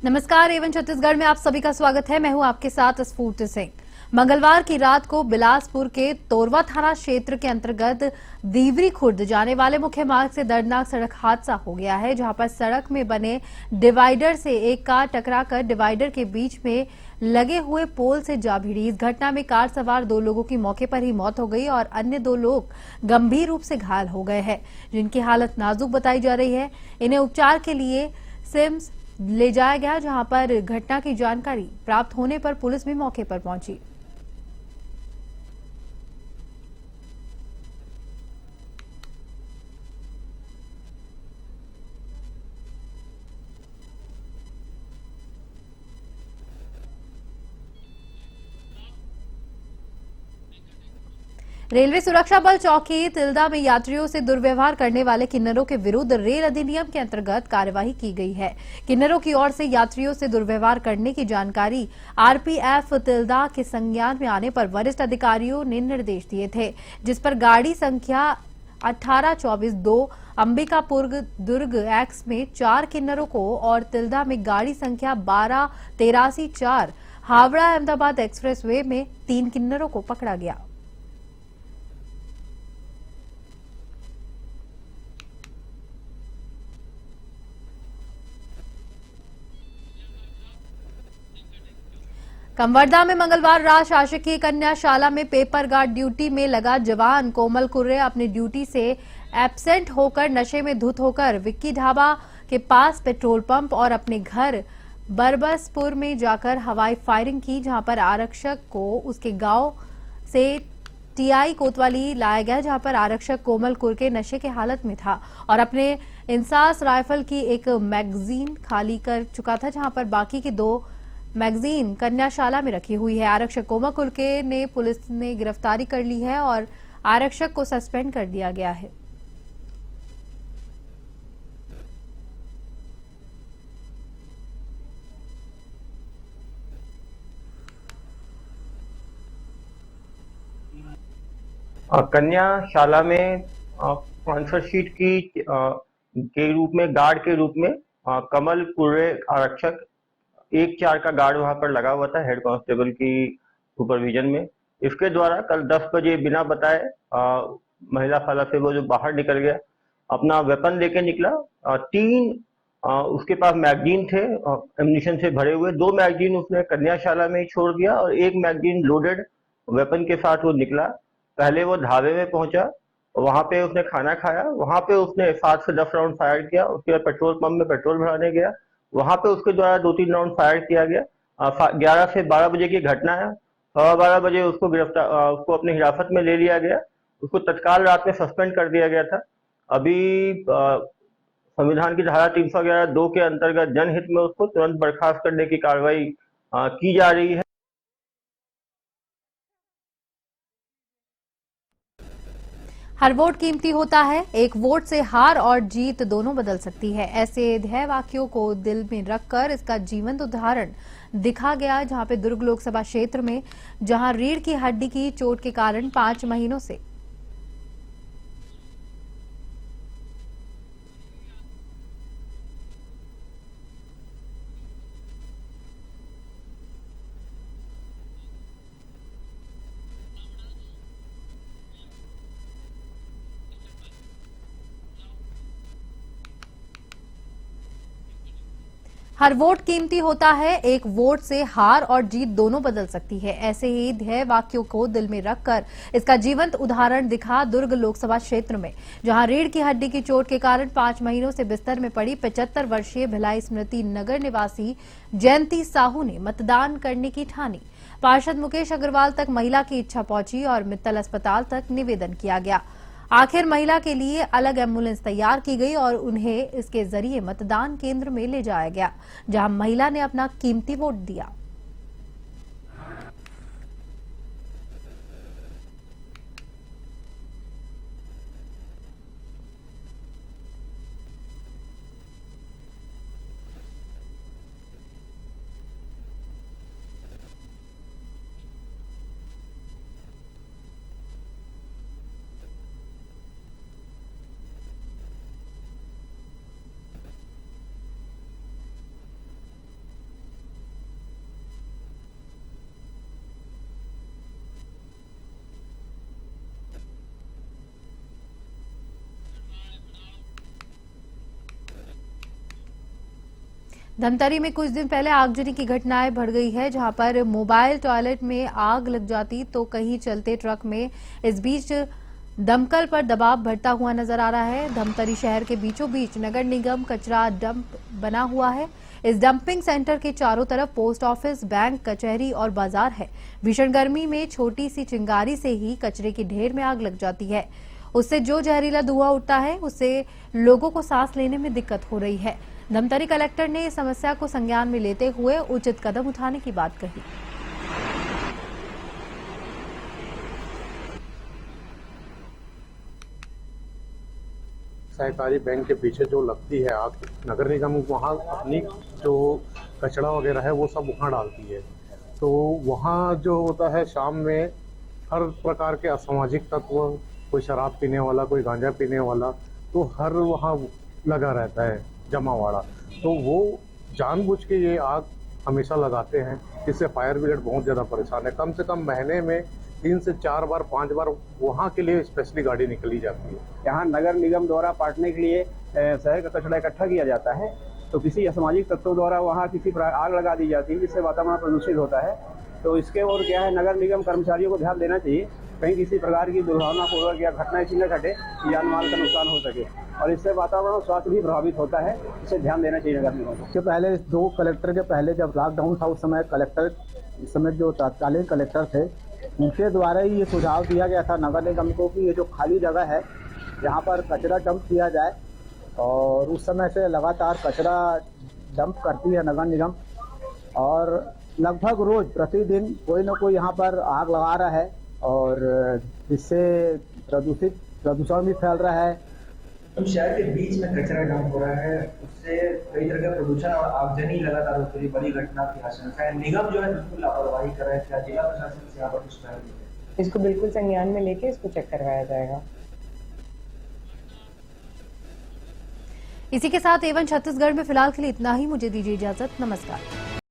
नमस्कार, एवन छत्तीसगढ़ में आप सभी का स्वागत है। मैं हूं आपके साथ स्फूर्ति सिंह। मंगलवार की रात को बिलासपुर के तोरवा थाना क्षेत्र के अंतर्गत दीवरी खुर्द जाने वाले मुख्य मार्ग से दर्दनाक सड़क हादसा हो गया है, जहां पर सड़क में बने डिवाइडर से एक कार टकराकर डिवाइडर के बीच में लगे हुए पोल से जा भिड़ी। इस घटना में कार सवार 2 लोगों की मौके पर ही मौत हो गई और अन्य 2 लोग गंभीर रूप से घायल हो गए हैं, जिनकी हालत नाजुक बताई जा रही है। इन्हें उपचार के लिए सिम्स ले जाया गया, जहां पर घटना की जानकारी प्राप्त होने पर पुलिस भी मौके पर पहुंची। रेलवे सुरक्षा बल चौकी तिल्दा में यात्रियों से दुर्व्यवहार करने वाले किन्नरों के विरुद्ध रेल अधिनियम के अंतर्गत कार्यवाही की गई है। किन्नरों की ओर से यात्रियों से दुर्व्यवहार करने की जानकारी आरपीएफ तिल्दा के संज्ञान में आने पर वरिष्ठ अधिकारियों ने निर्देश दिए थे, जिस पर गाड़ी संख्या 1824-2 अंबिकापुर दुर्ग एक्स में 4 किन्नरों को और तिल्दा में गाड़ी संख्या 1283-4 हावड़ा अहमदाबाद एक्सप्रेसवे में 3 किन्नरों को पकड़ा गया। कंवरदा में मंगलवार रात शासकीय कन्या शाला में पेपर गार्ड ड्यूटी में लगा जवान कोमल कुर्रे अपनी ड्यूटी से एब्सेंट होकर नशे में धुत होकर विक्की ढाबा के पास पेट्रोल पंप और अपने घर बरबसपुर में जाकर हवाई फायरिंग की, जहां पर आरक्षक को उसके गांव से टीआई कोतवाली लाया गया, जहां पर आरक्षक कोमल कुर्रे नशे के हालत में था और अपने इंसास राइफल की एक मैगजीन खाली कर चुका था, जहां पर बाकी की 2 मैगजीन कन्याशाला में रखी हुई है। आरक्षक कोमल कुर्रे ने पुलिस ने गिरफ्तारी कर ली है और आरक्षक को सस्पेंड कर दिया गया है। कन्याशाला में ट्रांसफर शीट की के रूप में गार्ड के रूप में कमल कुर्रे आरक्षक 1-4 का गार्ड वहां पर लगा हुआ था हेड कांस्टेबल की सुपरविजन में। इसके द्वारा कल 10 बजे बिना बताए महिला फाला से वो जो बाहर निकल गया, अपना वेपन लेके निकला। 3 उसके पास मैगजीन थे एम्यूनिशन से भरे हुए। 2 मैगजीन उसने कन्याशाला में ही छोड़ दिया और 1 मैगजीन लोडेड वेपन के साथ वो निकला। पहले वो ढाबे में पहुंचा, वहां पे उसने खाना खाया, वहां पे उसने 7 से 10 राउंड फायर किया। उसके बाद पेट्रोल पंप में पेट्रोल भराने गया, वहां पे उसके द्वारा 2-3 राउंड फायर किया गया। 11 से 12 बजे की घटना है। 12:15 बजे उसको उसको अपनी हिरासत में ले लिया गया। उसको तत्काल रात में सस्पेंड कर दिया गया था। अभी संविधान की धारा 311(2) के अंतर्गत जनहित में उसको तुरंत बर्खास्त करने की कार्रवाई की जा रही है। हर वोट कीमती होता है, एक वोट से हार और जीत दोनों बदल सकती है। ऐसे ध्येय वाक्यों को दिल में रखकर इसका जीवंत उदाहरण दिखा गया, जहां पे दुर्ग लोकसभा क्षेत्र में जहां रीढ़ की हड्डी की चोट के कारण 5 महीनों से हर वोट कीमती होता है, एक वोट से हार और जीत दोनों बदल सकती है। ऐसे ही ध्येय वाक्यों को दिल में रखकर इसका जीवंत उदाहरण दिखा दुर्ग लोकसभा क्षेत्र में, जहां रीढ़ की हड्डी की चोट के कारण 5 महीनों से बिस्तर में पड़ी 75 वर्षीय भिलाई स्मृति नगर निवासी जयंती साहू ने मतदान करने की ठानी। पार्षद मुकेश अग्रवाल तक महिला की इच्छा पहुंची और मित्तल अस्पताल तक निवेदन किया गया। आखिर महिला के लिए अलग एम्बुलेंस तैयार की गई और उन्हें इसके जरिए मतदान केंद्र में ले जाया गया, जहां महिला ने अपना कीमती वोट दिया। धमतरी में कुछ दिन पहले आगजनी की घटनाएं बढ़ गई है, जहां पर मोबाइल टॉयलेट में आग लग जाती तो कहीं चलते ट्रक में। इस बीच दमकल पर दबाव बढ़ता हुआ नजर आ रहा है। धमतरी शहर के बीचों बीच नगर निगम कचरा डंप बना हुआ है। इस डंपिंग सेंटर के चारों तरफ पोस्ट ऑफिस, बैंक, कचहरी और बाजार है। भीषण गर्मी में छोटी सी चिंगारी से ही कचरे की ढेर में आग लग जाती है। उससे जो जहरीला धुआं उठता है, उससे लोगों को सांस लेने में दिक्कत हो रही है। धमतरी कलेक्टर ने इस समस्या को संज्ञान में लेते हुए उचित कदम उठाने की बात कही। सहकारी बैंक के पीछे जो लगती है आग, नगर निगम वहाँ अपनी जो कचरा वगैरह है वो सब वहाँ डालती है। तो वहाँ जो होता है शाम में हर प्रकार के असामाजिक तत्व, कोई शराब पीने वाला, कोई गांजा पीने वाला, तो हर वहाँ लगा रहता है जमावाड़ा। तो वो जानबूझ के ये आग हमेशा लगाते हैं, जिससे फायर ब्रिगेड बहुत ज़्यादा परेशान है। कम से कम महीने में 3 से 4 बार 5 बार वहाँ के लिए स्पेशली गाड़ी निकली जाती है। यहाँ नगर निगम द्वारा पाटने के लिए शहर का कचरा इकट्ठा किया जाता है, तो किसी असामाजिक तत्वों द्वारा वहाँ किसी आग लगा दी जाती है, जिससे वातावरण प्रदूषित होता है। तो इसके और क्या है, नगर निगम कर्मचारियों को ध्यान देना चाहिए, कहीं किसी प्रकार की दुर्भावनापूर्वक या घटना ऐसी न घटे कि जान माल का नुकसान हो सके, और इससे वातावरण और स्वास्थ्य भी प्रभावित होता है। इसे ध्यान देना चाहिए नगर निगम को। इसके पहले 2 कलेक्टर के पहले जब लॉकडाउन था, उस समय कलेक्टर, इस समय जो तत्कालीन कलेक्टर थे, उनके द्वारा ही ये सुझाव दिया गया था नगर निगम को कि ये जो खाली जगह है यहाँ पर कचरा डंप किया जाए। और उस समय से लगातार कचरा डंप करती है नगर निगम, और लगभग रोज प्रतिदिन कोई न कोई यहाँ पर आग लगा रहा है, और इससे प्रदूषण भी फैल रहा है। तो शहर के बीच में कचरा डंप हो रहा है, उससे कई तरह का प्रदूषण और आगजनी लगातार होती है, बड़ी घटना की आशंका है। निगम जो है बिल्कुल लापरवाही कर रहा है। क्या जिला प्रशासन से यहाँ पर कुछ पहल की है? इसको बिल्कुल संज्ञान में लेके इसको चेक करवाया जाएगा। इसी के साथ A1 छत्तीसगढ़ में फिलहाल के लिए इतना ही। मुझे दीजिए इजाजत। नमस्कार।